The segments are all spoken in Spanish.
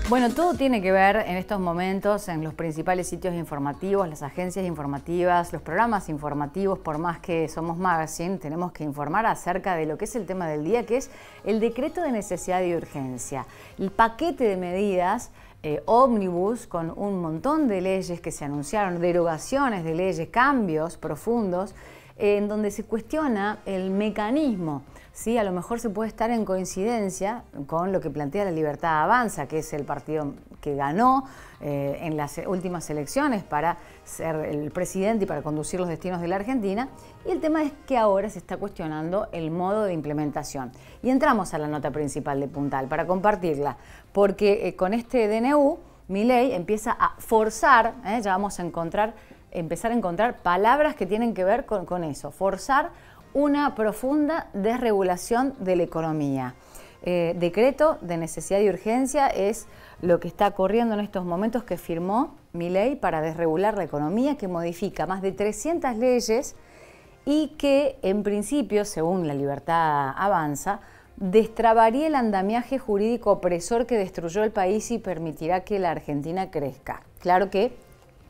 Bueno, todo tiene que ver en estos momentos en los principales sitios informativos, las agencias informativas, los programas informativos. Por más que somos magazine, tenemos que informar acerca de lo que es el tema del día, que es el decreto de necesidad y urgencia. El paquete de medidas ómnibus con un montón de leyes que se anunciaron, derogaciones de leyes, cambios profundos, en donde se cuestiona el mecanismo. Sí, a lo mejor se puede estar en coincidencia con lo que plantea La Libertad Avanza, que es el partido que ganó en las últimas elecciones para ser el presidente y para conducir los destinos de la Argentina. Y el tema es que ahora se está cuestionando el modo de implementación. Y entramos a la nota principal de Puntal para compartirla, porque con este DNU, Milei empieza a forzar, ya vamos a empezar a encontrar palabras que tienen que ver con eso, forzar una profunda desregulación de la economía. Decreto de necesidad y urgencia es lo que está corriendo en estos momentos que firmó Milei para desregular la economía, que modifica más de 300 leyes y que en principio, según La Libertad Avanza, destrabaría el andamiaje jurídico opresor que destruyó el país y permitirá que la Argentina crezca. Claro que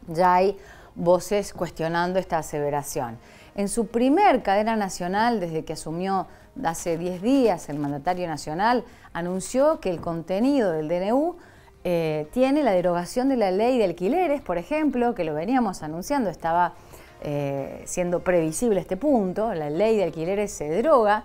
ya hay voces cuestionando esta aseveración. En su primer cadena nacional, desde que asumió hace 10 días el mandatario nacional, anunció que el contenido del DNU tiene la derogación de la ley de alquileres, por ejemplo, que lo veníamos anunciando, estaba siendo previsible este punto, la ley de alquileres se deroga,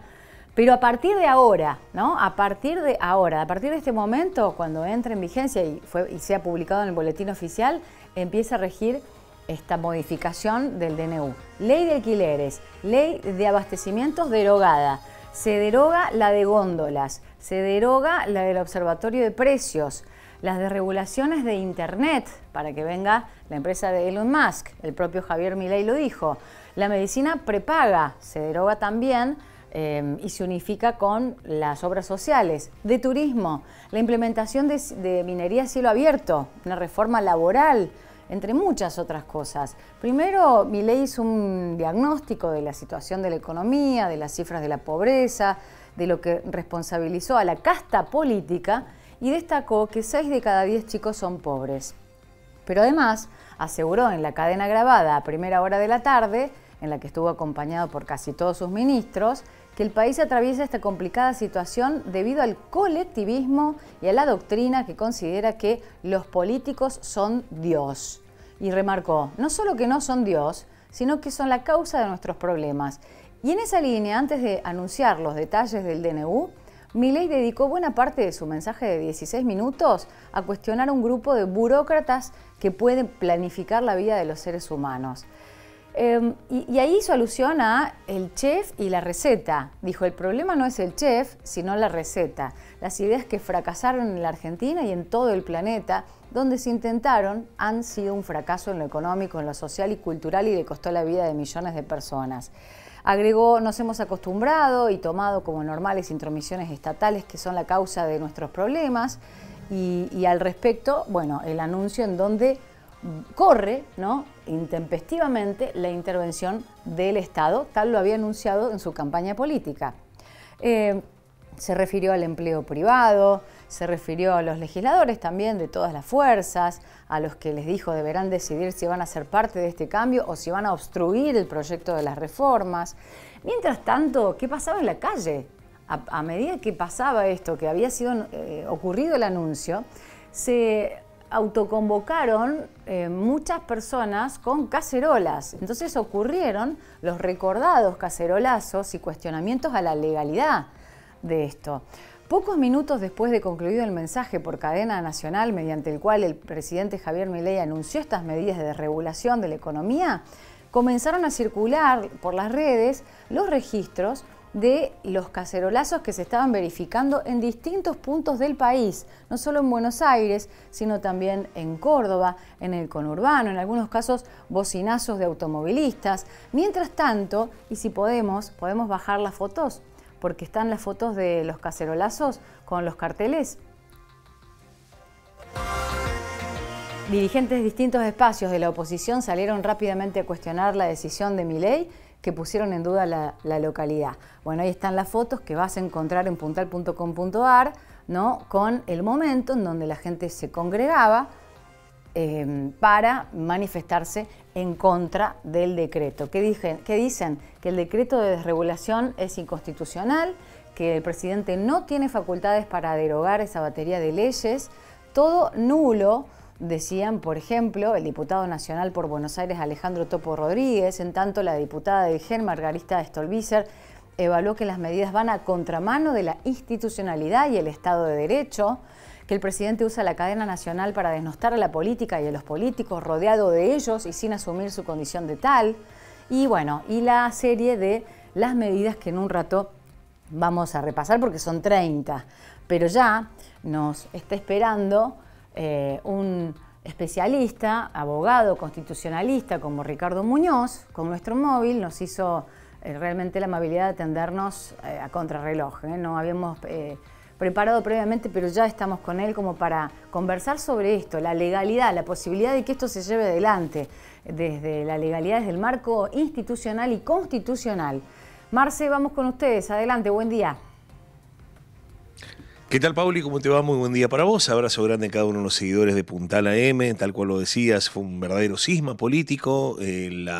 pero a partir de ahora, ¿no? A partir de este momento, cuando entre en vigencia y sea publicado en el boletín oficial, empieza a regir esta modificación del DNU. Ley de alquileres, ley de abastecimientos derogada, se deroga la de góndolas, se deroga la del observatorio de precios, las desregulaciones de Internet, para que venga la empresa de Elon Musk, el propio Javier Milei lo dijo, la medicina prepaga, se deroga también y se unifica con las obras sociales, de turismo, la implementación de minería a cielo abierto, una reforma laboral, entre muchas otras cosas. Primero, Milei hizo un diagnóstico de la situación de la economía, de las cifras de la pobreza, de lo que responsabilizó a la casta política y destacó que 6 de cada 10 chicos son pobres. Pero además, aseguró en la cadena grabada a primera hora de la tarde, en la que estuvo acompañado por casi todos sus ministros, que el país atraviesa esta complicada situación debido al colectivismo y a la doctrina que considera que los políticos son Dios. Y remarcó, no solo que no son Dios, sino que son la causa de nuestros problemas. Y en esa línea, antes de anunciar los detalles del DNU, Milei dedicó buena parte de su mensaje de 16 minutos a cuestionar a un grupo de burócratas que pueden planificar la vida de los seres humanos. Y ahí hizo alusión a el chef y la receta. Dijo, el problema no es el chef, sino la receta. Las ideas que fracasaron en la Argentina y en todo el planeta, donde se intentaron, han sido un fracaso en lo económico, en lo social y cultural y le costó la vida de millones de personas. Agregó, nos hemos acostumbrado y tomado como normales intromisiones estatales que son la causa de nuestros problemas y al respecto, bueno, el anuncio en donde corre, ¿no?, intempestivamente la intervención del Estado, tal lo había anunciado en su campaña política. Se refirió al empleo privado, se refirió a los legisladores también de todas las fuerzas, a los que les dijo deberán decidir si van a ser parte de este cambio o si van a obstruir el proyecto de las reformas. Mientras tanto, ¿qué pasaba en la calle? A medida que pasaba esto, que había sido ocurrido el anuncio, se autoconvocaron muchas personas con cacerolas. Entonces ocurrieron los recordados cacerolazos y cuestionamientos a la legalidad de esto. Pocos minutos después de concluido el mensaje por cadena nacional mediante el cual el presidente Javier Milei anunció estas medidas de desregulación de la economía, comenzaron a circular por las redes los registros de los cacerolazos que se estaban verificando en distintos puntos del país, no solo en Buenos Aires, sino también en Córdoba, en el conurbano, en algunos casos bocinazos de automovilistas. Mientras tanto, y si podemos bajar las fotos, porque están las fotos de los cacerolazos con los carteles. Dirigentes de distintos espacios de la oposición salieron rápidamente a cuestionar la decisión de Milei, que pusieron en duda la localidad. Bueno, ahí están las fotos que vas a encontrar en puntal.com.ar, ¿no?, con el momento en donde la gente se congregaba para manifestarse en contra del decreto. ¿Qué dicen? Que el decreto de desregulación es inconstitucional, que el presidente no tiene facultades para derogar esa batería de leyes, todo nulo, decían, por ejemplo, el diputado nacional por Buenos Aires, Alejandro Topo Rodríguez. En tanto, la diputada de Gen, Margarita Stolbizer, evaluó que las medidas van a contramano de la institucionalidad y el Estado de Derecho, que el presidente usa la cadena nacional para desnostar a la política y a los políticos, rodeado de ellos y sin asumir su condición de tal. Y bueno, y la serie de las medidas que en un rato vamos a repasar porque son 30, pero ya nos está esperando un especialista, abogado, constitucionalista como Ricardo Muñoz, con nuestro móvil. Nos hizo realmente la amabilidad de atendernos a contrarreloj. No habíamos preparado previamente, pero ya estamos con él como para conversar sobre esto, la legalidad, la posibilidad de que esto se lleve adelante desde la legalidad, desde el marco institucional y constitucional. Marce, vamos con ustedes. Adelante, buen día. ¿Qué tal, Pauli? ¿Cómo te va? Muy buen día para vos. Abrazo grande a cada uno de los seguidores de Puntal AM. Tal cual lo decías, fue un verdadero cisma político el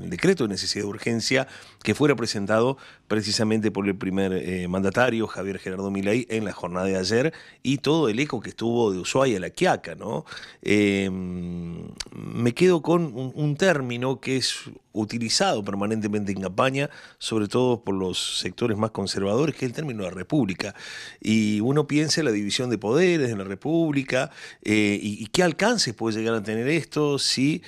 decreto de necesidad de urgencia que fuera presentado precisamente por el primer mandatario, Javier Gerardo Milei, en la jornada de ayer, y todo el eco que estuvo de Ushuaia a La Quiaca, ¿no? Me quedo con un término que es utilizado permanentemente en campaña, sobre todo por los sectores más conservadores, que es el término de república. Y uno piensa en la división de poderes en la república y qué alcances puede llegar a tener esto, si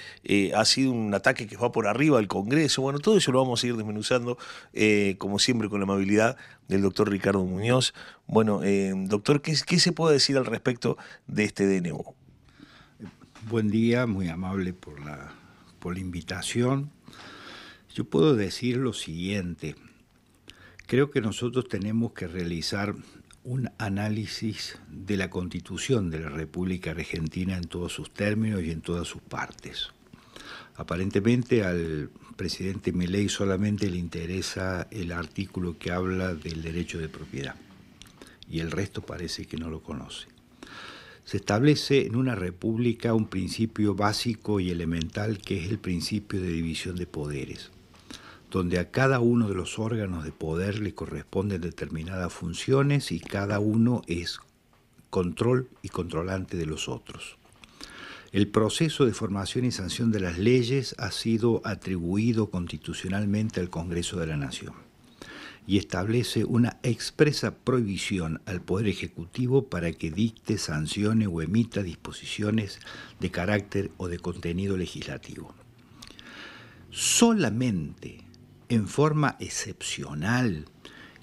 ha sido un ataque que va por arriba al Congreso. Bueno, todo eso lo vamos a ir desmenuzando, como siempre, con la amabilidad del doctor Ricardo Muñoz. Bueno, doctor, ¿qué se puede decir al respecto de este DNU? Buen día, muy amable por la invitación. Yo puedo decir lo siguiente: creo que nosotros tenemos que realizar un análisis de la Constitución de la República Argentina en todos sus términos y en todas sus partes. Aparentemente al presidente Milei solamente le interesa el artículo que habla del derecho de propiedad y el resto parece que no lo conoce. Se establece en una república un principio básico y elemental que es el principio de división de poderes, donde a cada uno de los órganos de poder le corresponden determinadas funciones y cada uno es control y controlante de los otros. El proceso de formación y sanción de las leyes ha sido atribuido constitucionalmente al Congreso de la Nación y establece una expresa prohibición al Poder Ejecutivo para que dicte, sancione o emita disposiciones de carácter o de contenido legislativo. Solamente en forma excepcional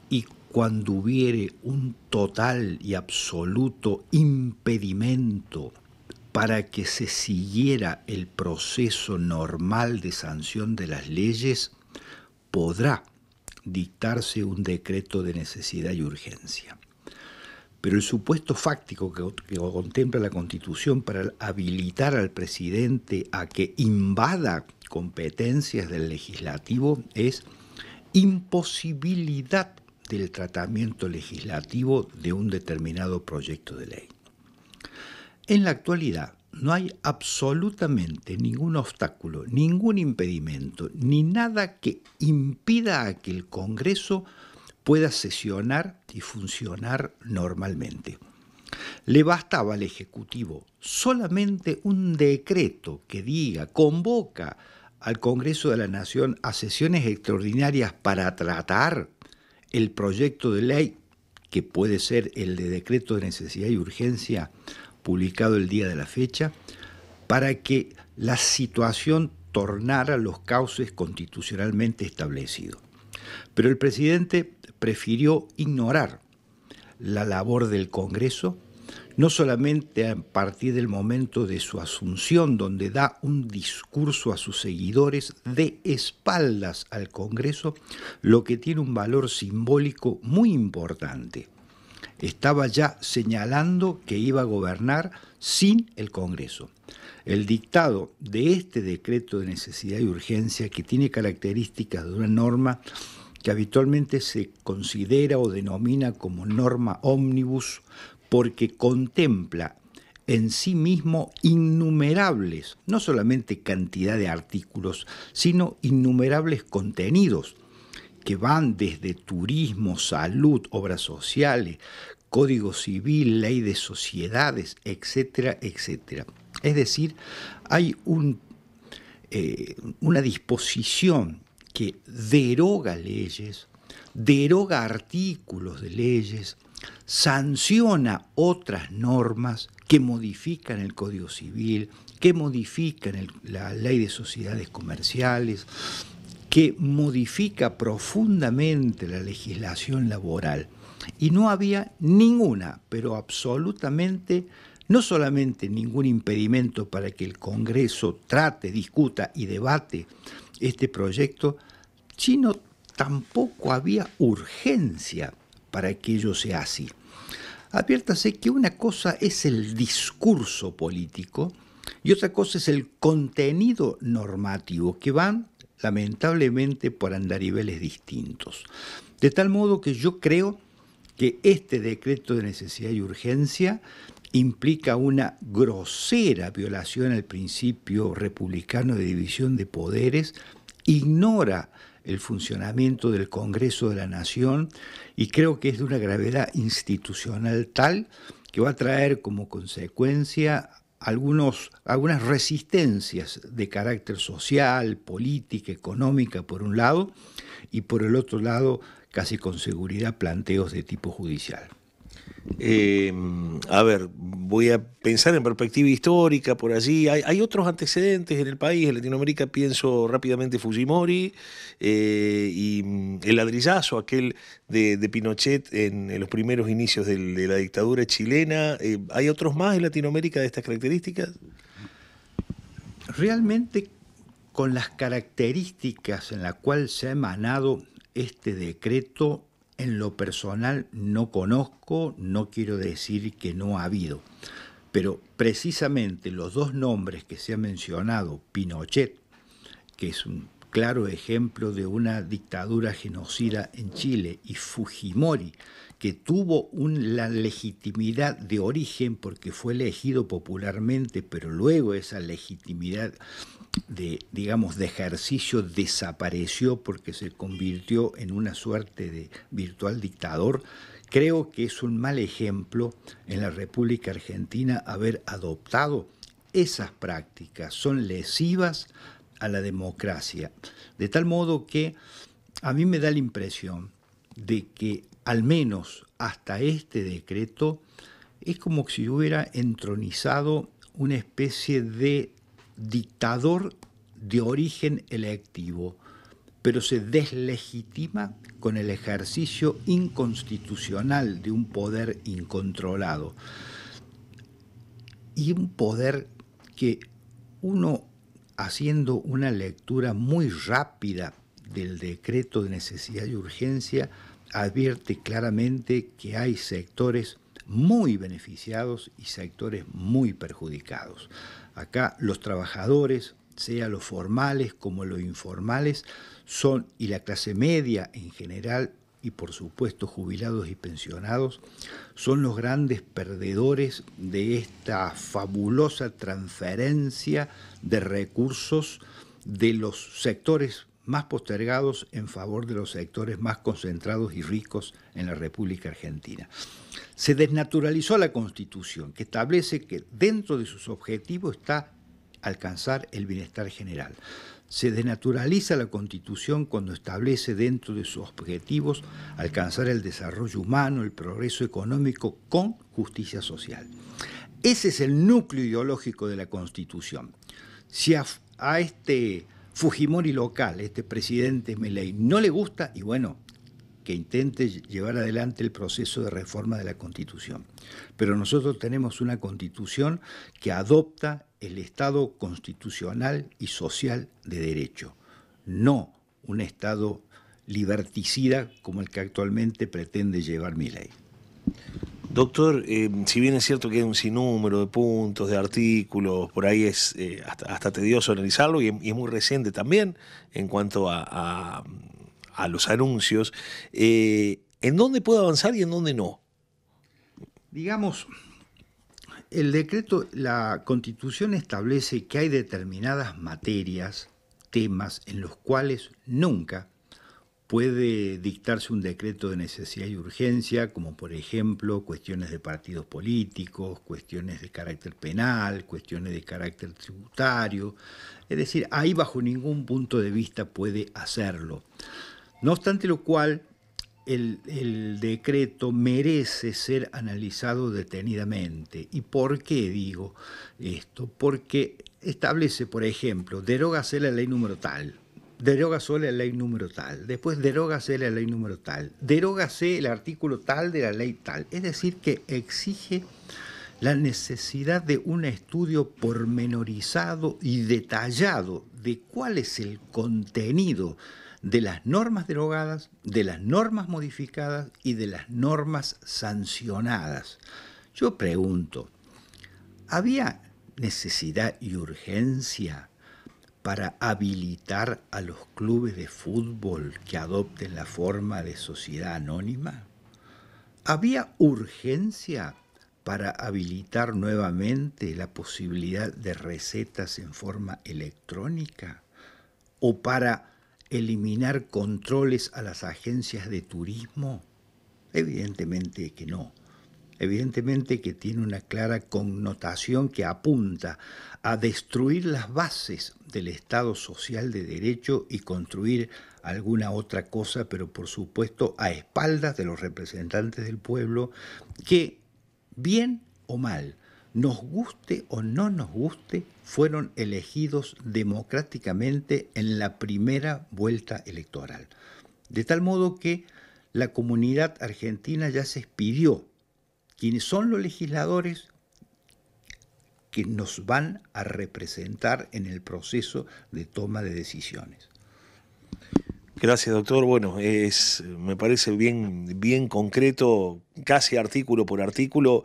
y cuando hubiere un total y absoluto impedimento para que se siguiera el proceso normal de sanción de las leyes, podrá dictarse un decreto de necesidad y urgencia. Pero el supuesto fáctico que contempla la Constitución para habilitar al presidente a que invada competencias del legislativo es imposibilidad del tratamiento legislativo de un determinado proyecto de ley. En la actualidad no hay absolutamente ningún obstáculo, ningún impedimento, ni nada que impida a que el Congreso pueda sesionar y funcionar normalmente. Le bastaba al Ejecutivo solamente un decreto que diga, convoca al Congreso de la Nación a sesiones extraordinarias para tratar el proyecto de ley, que puede ser el de decreto de necesidad y urgencia, publicado el día de la fecha, para que la situación tornara los cauces constitucionalmente establecidos. Pero el presidente prefirió ignorar la labor del Congreso, no solamente a partir del momento de su asunción, donde da un discurso a sus seguidores de espaldas al Congreso, lo que tiene un valor simbólico muy importante. Estaba ya señalando que iba a gobernar sin el Congreso. El dictado de este decreto de necesidad y urgencia, que tiene características de una norma que habitualmente se considera o denomina como norma ómnibus, porque contempla en sí mismo innumerables, no solamente cantidad de artículos, sino innumerables contenidos que van desde turismo, salud, obras sociales, código civil, ley de sociedades, etcétera, etcétera. Es decir, hay una disposición que deroga leyes, deroga artículos de leyes, sanciona otras normas que modifican el Código Civil, que modifican la Ley de Sociedades Comerciales, que modifica profundamente la legislación laboral. Y no había ninguna, pero absolutamente, no solamente ningún impedimento para que el Congreso trate, discuta y debate este proyecto, sino tampoco había urgencia para que ello sea así. Adviértase que una cosa es el discurso político y otra cosa es el contenido normativo, que van lamentablemente por andariveles distintos. De tal modo que yo creo que este decreto de necesidad y urgencia implica una grosera violación al principio republicano de división de poderes, ignora el funcionamiento del Congreso de la Nación y creo que es de una gravedad institucional tal que va a traer como consecuencia algunas resistencias de carácter social, política, económica por un lado, y por el otro lado casi con seguridad planteos de tipo judicial. A ver, voy a pensar en perspectiva histórica por allí. Hay otros antecedentes en el país, en Latinoamérica. Pienso rápidamente Fujimori y el ladrillazo aquel de Pinochet en los primeros inicios de la dictadura chilena. ¿Hay otros más en Latinoamérica de estas características? Realmente, con las características en las cuales se ha emanado este decreto, en lo personal no conozco, no quiero decir que no ha habido, pero precisamente los dos nombres que se ha mencionado, Pinochet, que es un claro ejemplo de una dictadura genocida en Chile, y Fujimori, que tuvo la legitimidad de origen porque fue elegido popularmente, pero luego esa legitimidad de ejercicio desapareció porque se convirtió en una suerte de virtual dictador. Creo que es un mal ejemplo en la República Argentina haber adoptado esas prácticas. Son lesivas a la democracia. De tal modo que a mí me da la impresión de que al menos hasta este decreto es como si hubiera entronizado una especie de dictador de origen electivo, pero se deslegitima con el ejercicio inconstitucional de un poder incontrolado. Y un poder que uno, haciendo una lectura muy rápida del decreto de necesidad y urgencia, advierte claramente que hay sectores muy beneficiados y sectores muy perjudicados. Acá los trabajadores, sea los formales como los informales, y la clase media en general, y por supuesto jubilados y pensionados, son los grandes perdedores de esta fabulosa transferencia de recursos de los sectores más postergados en favor de los sectores más concentrados y ricos en la República Argentina. Se desnaturalizó la Constitución, que establece que dentro de sus objetivos está alcanzar el bienestar general. Se desnaturaliza la Constitución cuando establece dentro de sus objetivos alcanzar el desarrollo humano, el progreso económico con justicia social. Ese es el núcleo ideológico de la Constitución. Si a este Fujimori local, este presidente Milei, no le gusta, y bueno, que intente llevar adelante el proceso de reforma de la Constitución. Pero nosotros tenemos una Constitución que adopta el Estado constitucional y social de derecho, no un Estado liberticida como el que actualmente pretende llevar Milei. Doctor, si bien es cierto que hay un sinnúmero de puntos, de artículos, por ahí es hasta tedioso analizarlo y es muy reciente también en cuanto a los anuncios, ¿en dónde puede avanzar y en dónde no? Digamos, el decreto, la Constitución establece que hay determinadas materias, temas en los cuales nunca puede dictarse un decreto de necesidad y urgencia, como por ejemplo cuestiones de partidos políticos, cuestiones de carácter penal, cuestiones de carácter tributario. Es decir, ahí bajo ningún punto de vista puede hacerlo. No obstante lo cual, el decreto merece ser analizado detenidamente. ¿Y por qué digo esto? Porque establece, por ejemplo, derógase la ley número tal, derógase la ley número tal, después derógase la ley número tal, derógase el artículo tal de la ley tal. Es decir, que exige la necesidad de un estudio pormenorizado y detallado de cuál es el contenido de las normas derogadas, de las normas modificadas y de las normas sancionadas. Yo pregunto, ¿había necesidad y urgencia para habilitar a los clubes de fútbol que adopten la forma de sociedad anónima? ¿Había urgencia para habilitar nuevamente la posibilidad de recetas en forma electrónica? ¿O para eliminar controles a las agencias de turismo? Evidentemente que no. Evidentemente que tiene una clara connotación que apunta a destruir las bases del Estado social de derecho y construir alguna otra cosa, pero por supuesto a espaldas de los representantes del pueblo que, bien o mal, nos guste o no nos guste, fueron elegidos democráticamente en la primera vuelta electoral. De tal modo que la comunidad argentina ya se expidió quienes son los legisladores que nos van a representar en el proceso de toma de decisiones. Gracias, doctor. Bueno, me parece bien concreto, casi artículo por artículo.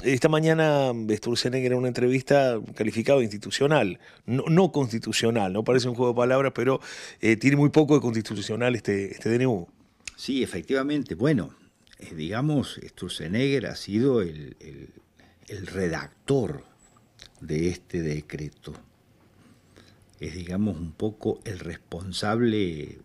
Esta mañana Sturzenegger en una entrevista calificado de institucional, no constitucional, no parece un juego de palabras, pero tiene muy poco de constitucional este DNU. Sí, efectivamente. Bueno, digamos, Sturzenegger ha sido el redactor de este decreto. Es, digamos, un poco el responsable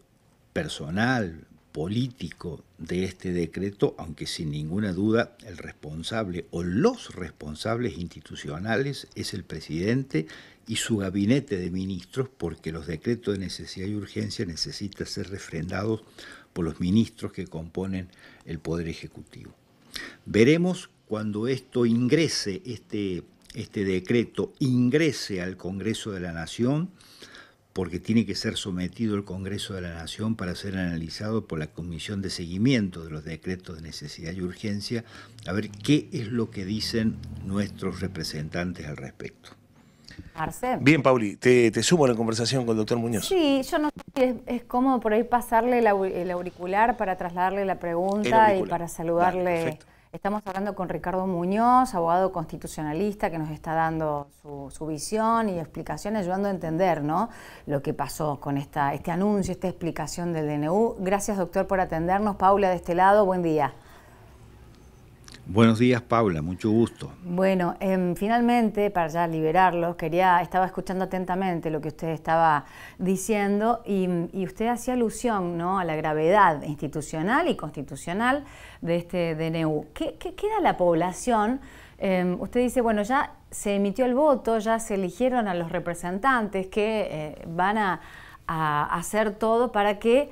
personal, político de este decreto, aunque sin ninguna duda el responsable o los responsables institucionales es el presidente y su gabinete de ministros, porque los decretos de necesidad y urgencia necesitan ser refrendados por los ministros que componen el Poder Ejecutivo. Veremos cuando esto ingrese, este decreto ingrese al Congreso de la Nación, porque tiene que ser sometido al Congreso de la Nación para ser analizado por la Comisión de Seguimiento de los Decretos de Necesidad y Urgencia, a ver qué es lo que dicen nuestros representantes al respecto. Marce. Bien, Pauli, te sumo a la conversación con el doctor Muñoz. Sí, yo no sé si es cómodo por ahí pasarle el auricular para trasladarle la pregunta y para saludarle. Perfecto. Estamos hablando con Ricardo Muñoz, abogado constitucionalista, que nos está dando su visión y explicación, ayudando a entender, ¿no?, lo que pasó con este anuncio, esta explicación del DNU. Gracias, doctor, por atendernos. Paula, de este lado, buen día. Buenos días, Paula, mucho gusto. Bueno, finalmente, para ya liberarlos, estaba escuchando atentamente lo que usted estaba diciendo y usted hacía alusión, ¿no?, a la gravedad institucional y constitucional de este DNU. ¿Qué queda la población? Usted dice, bueno, ya se emitió el voto, ya se eligieron a los representantes que van a hacer todo para que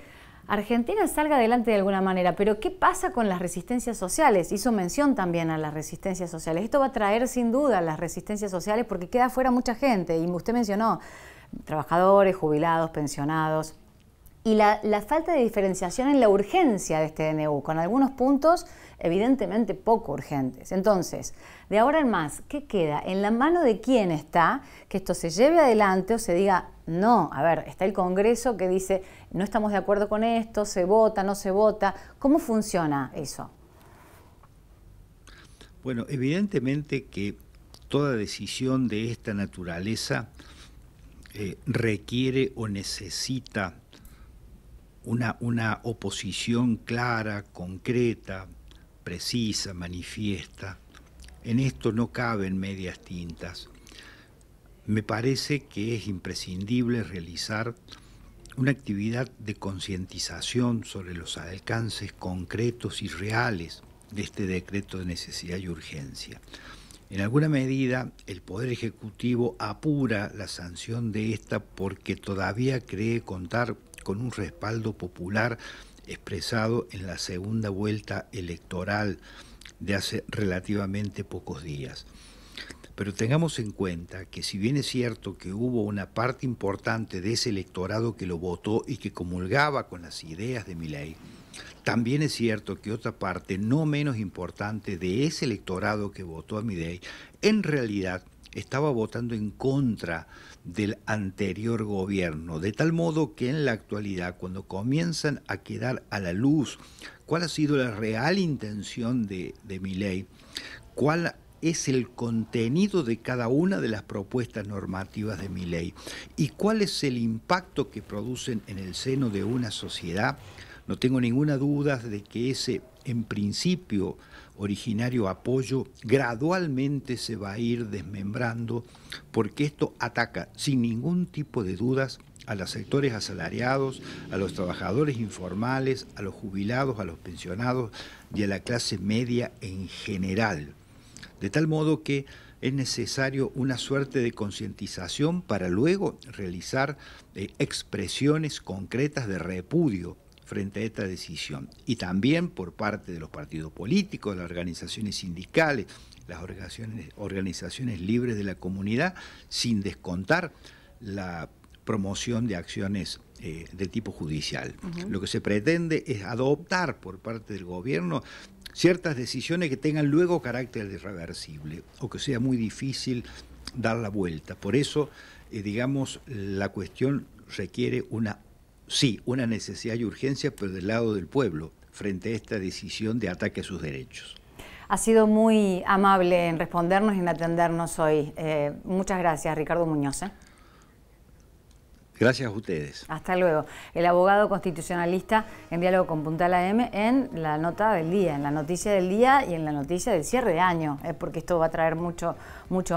Argentina salga adelante de alguna manera, pero ¿qué pasa con las resistencias sociales? Hizo mención también a las resistencias sociales. Esto va a traer sin duda las resistencias sociales porque queda fuera mucha gente, y usted mencionó trabajadores, jubilados, pensionados, y la falta de diferenciación en la urgencia de este DNU, con algunos puntos evidentemente poco urgentes. Entonces, de ahora en más, ¿qué queda? ¿En la mano de quién está que esto se lleve adelante o se diga, no, a ver, está el Congreso que dice, no estamos de acuerdo con esto, se vota, no se vota? ¿Cómo funciona eso? Bueno, evidentemente que toda decisión de esta naturaleza requiere o necesita una oposición clara, concreta, precisa, manifiesta. en esto no caben medias tintas. Me parece que es imprescindible realizar una actividad de concientización sobre los alcances concretos y reales de este decreto de necesidad y urgencia. En alguna medida, el Poder Ejecutivo apura la sanción de esta porque todavía cree contar con un respaldo popular expresado en la segunda vuelta electoral de hace relativamente pocos días. Pero tengamos en cuenta que si bien es cierto que hubo una parte importante de ese electorado que lo votó y que comulgaba con las ideas de Milei, también es cierto que otra parte no menos importante de ese electorado que votó a Milei en realidad estaba votando en contra del anterior gobierno, de tal modo que en la actualidad, cuando comienzan a quedar a la luz cuál ha sido la real intención de Milei, cuál es el contenido de cada una de las propuestas normativas de Milei y cuál es el impacto que producen en el seno de una sociedad, no tengo ninguna duda de que ese, en principio, originario apoyo gradualmente se va a ir desmembrando porque esto ataca sin ningún tipo de dudas a los sectores asalariados, a los trabajadores informales, a los jubilados, a los pensionados y a la clase media en general. De tal modo que es necesario una suerte de concientización para luego realizar expresiones concretas de repudio frente a esta decisión. Y también por parte de los partidos políticos, las organizaciones sindicales, las organizaciones libres de la comunidad, sin descontar la promoción de acciones de tipo judicial. Lo que se pretende es adoptar por parte del gobierno ciertas decisiones que tengan luego carácter irreversible o que sea muy difícil dar la vuelta. Por eso, digamos, la cuestión requiere una necesidad y urgencia, pero del lado del pueblo, frente a esta decisión de ataque a sus derechos. Ha sido muy amable en respondernos y en atendernos hoy. Muchas gracias, Ricardo Muñoz. Gracias a ustedes. Hasta luego. El abogado constitucionalista en diálogo con Puntal AM en la nota del día, en la noticia del día y en la noticia del cierre de año, porque esto va a traer mucho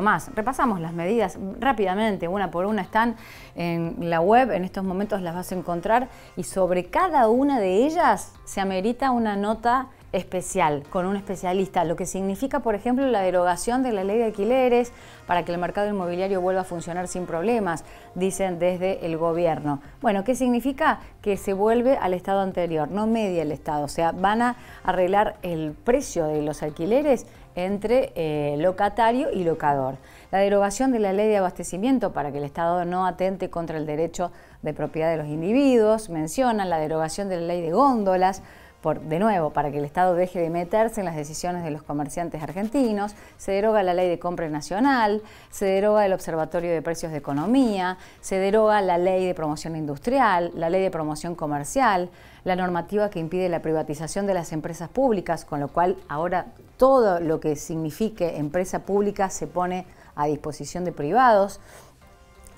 más. Repasamos las medidas rápidamente, una por una, están en la web, en estos momentos las vas a encontrar y sobre cada una de ellas se amerita una nota especial, con un especialista, lo que significa, por ejemplo, la derogación de la ley de alquileres para que el mercado inmobiliario vuelva a funcionar sin problemas, dicen desde el gobierno. Bueno, ¿qué significa? Que se vuelve al estado anterior, no media el estado, o sea, van a arreglar el precio de los alquileres entre locatario y locador. La derogación de la ley de abastecimiento para que el Estado no atente contra el derecho de propiedad de los individuos, mencionan la derogación de la ley de góndolas, de nuevo, para que el Estado deje de meterse en las decisiones de los comerciantes argentinos, se deroga la ley de compra nacional, se deroga el Observatorio de Precios de Economía, se deroga la ley de promoción industrial, la ley de promoción comercial, la normativa que impide la privatización de las empresas públicas, con lo cual ahora todo lo que signifique empresa pública se pone a disposición de privados.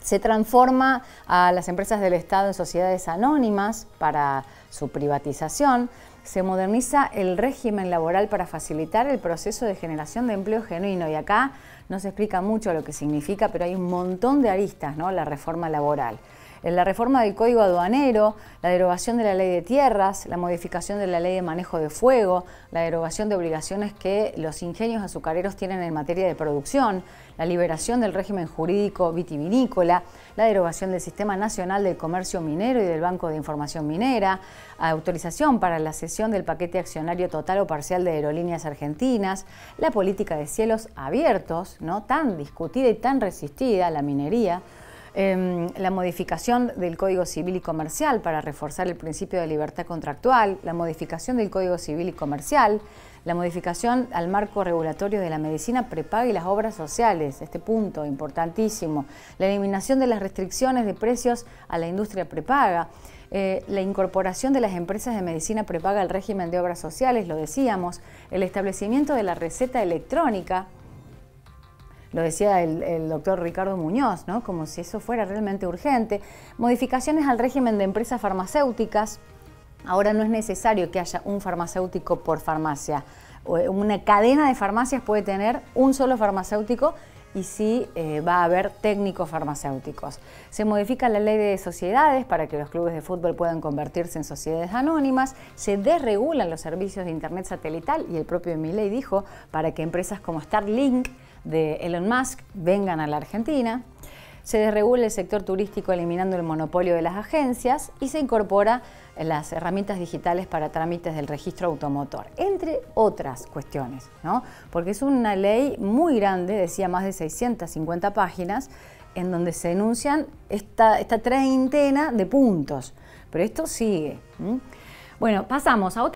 Se transforma a las empresas del Estado en sociedades anónimas para su privatización. Se moderniza el régimen laboral para facilitar el proceso de generación de empleo genuino. Y acá no se explica mucho lo que significa, pero hay un montón de aristas, ¿no? La reforma laboral. En la reforma del Código Aduanero, la derogación de la Ley de Tierras, la modificación de la Ley de Manejo de Fuego, la derogación de obligaciones que los ingenios azucareros tienen en materia de producción, la liberación del régimen jurídico vitivinícola, la derogación del Sistema Nacional del Comercio Minero y del Banco de Información Minera, autorización para la cesión del paquete accionario total o parcial de Aerolíneas Argentinas, la política de cielos abiertos, ¿no? Tan discutida y tan resistida, la minería, la modificación del Código Civil y Comercial para reforzar el principio de libertad contractual, la modificación del Código Civil y Comercial, la modificación al marco regulatorio de la medicina prepaga y las obras sociales, este punto importantísimo, la eliminación de las restricciones de precios a la industria prepaga, la incorporación de las empresas de medicina prepaga al régimen de obras sociales, lo decíamos, el establecimiento de la receta electrónica. Lo decía el doctor Ricardo Muñoz, ¿no? Como si eso fuera realmente urgente. Modificaciones al régimen de empresas farmacéuticas. Ahora no es necesario que haya un farmacéutico por farmacia. una cadena de farmacias puede tener un solo farmacéutico y sí va a haber técnicos farmacéuticos. Se modifica la ley de sociedades para que los clubes de fútbol puedan convertirse en sociedades anónimas, se desregulan los servicios de internet satelital y el propio Milei dijo para que empresas como Starlink de Elon Musk vengan a la Argentina. Se desregula el sector turístico eliminando el monopolio de las agencias y se incorpora las herramientas digitales para trámites del registro automotor, entre otras cuestiones, ¿no? Porque es una ley muy grande, decía más de 650 páginas, en donde se enuncian esta treintena de puntos. Pero esto sigue. Bueno, pasamos a otra.